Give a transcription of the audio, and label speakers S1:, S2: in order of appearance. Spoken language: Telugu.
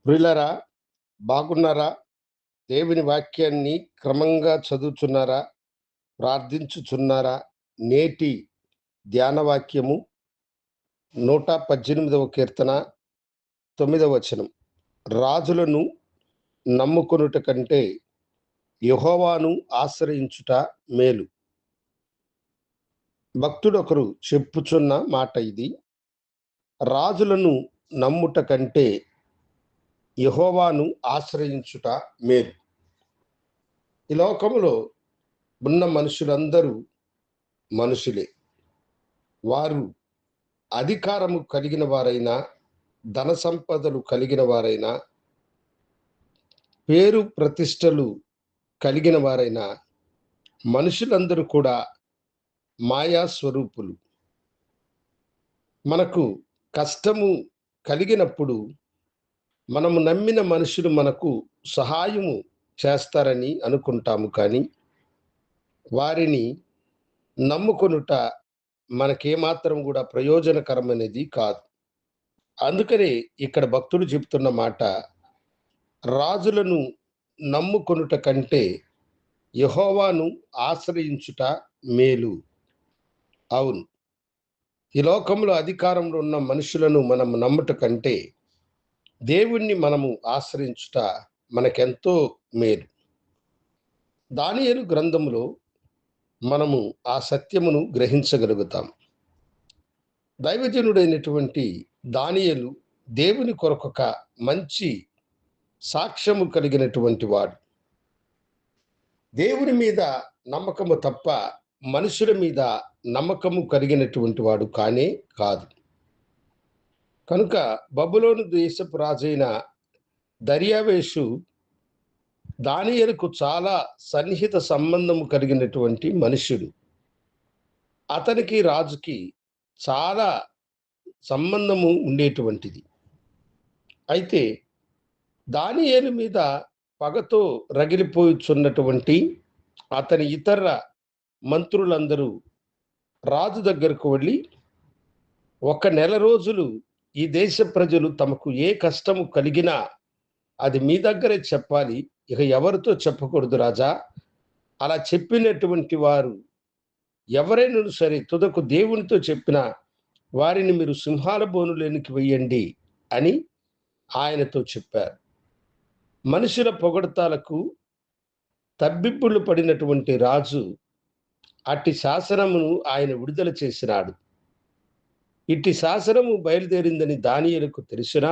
S1: ప్రియులారా, బాగున్నారా? దేవుని వాక్యాన్ని క్రమంగా చదువుచున్నారా? ప్రార్థించుచున్నారా? నేటి ధ్యాన వాక్యము 118వ కీర్తన 9వ వచనం. రాజులను నమ్ముకొనుట కంటే యెహోవాను ఆశ్రయించుట మేలు. భక్తుడొకరు చెప్పుచున్న మాట ఇది. రాజులను నమ్ముట కంటే యెహోవాను ఆశ్రయించుట మేలు. ఈ లోకములో ఉన్న మనుషులందరూ మనుషులే. వారు అధికారము కలిగిన వారైనా, ధన సంపదలు కలిగిన వారైనా, పేరు ప్రతిష్టలు కలిగిన వారైనా, మనుషులందరూ కూడా మాయా స్వరూపులు. మనకు కష్టము కలిగినప్పుడు మనము నమ్మిన మనుషులు మనకు సహాయము చేస్తారని అనుకుంటాము, కానీ వారిని నమ్ముకొనుట మనకేమాత్రం కూడా ప్రయోజనకరమైనది కాదు. అందుకనే ఇక్కడ భక్తుడు చెప్తున్న మాట, రాజులను నమ్ముకొనుట కంటే యెహోవాను ఆశ్రయించుట మేలు. అవును, ఈ లోకంలో అధికారంలో ఉన్న మనుషులను మనం నమ్ముట కంటే దేవుణ్ణి మనము ఆశ్రయించుట మనకెంతో మేలు. దానియేలు గ్రంథములో మనము ఆ సత్యమును గ్రహించగలుగుతాం. దైవజనుడైనటువంటి దానియేలు దేవుని కొరకొక మంచి సాక్ష్యము కలిగినటువంటి వాడు. దేవుని మీద నమ్మకము తప్ప మనుషుల మీద నమ్మకము కలిగినటువంటి వాడు కానే కాదు. కనుక బబులోను దేశపు రాజైన దర్యావేషు దానియేలుకు చాలా సన్నిహిత సంబంధము కలిగినటువంటి మనుష్యుడు. అతనికి రాజుకి చాలా సంబంధము ఉండేటువంటిది. అయితే దానియేలు మీద పగతో రగిలిపోయుచున్నటువంటి అతని ఇతర మంత్రులందరూ రాజు దగ్గరకు వెళ్ళి, ఒక నెల రోజులు ఈ దేశ ప్రజలు తమకు ఏ కష్టము కలిగినా అది మీ దగ్గరే చెప్పాలి, ఇక ఎవరితో చెప్పకూడదు రాజా. అలా చెప్పినటువంటి వారు ఎవరైనా సరే తుదకు దేవునితో చెప్పిన వారిని మీరు సింహాల బోనులోనికి వెయ్యండి అని ఆయనతో చెప్పారు. మనుషుల పొగడతాలకు తబ్బిబ్బులు పడినటువంటి రాజు అట్టి శాసనమును ఆయన విడుదల చేసినాడు. ఇట్టి శాసనము బయలుదేరిందని దానియేలుకు తెలిసినా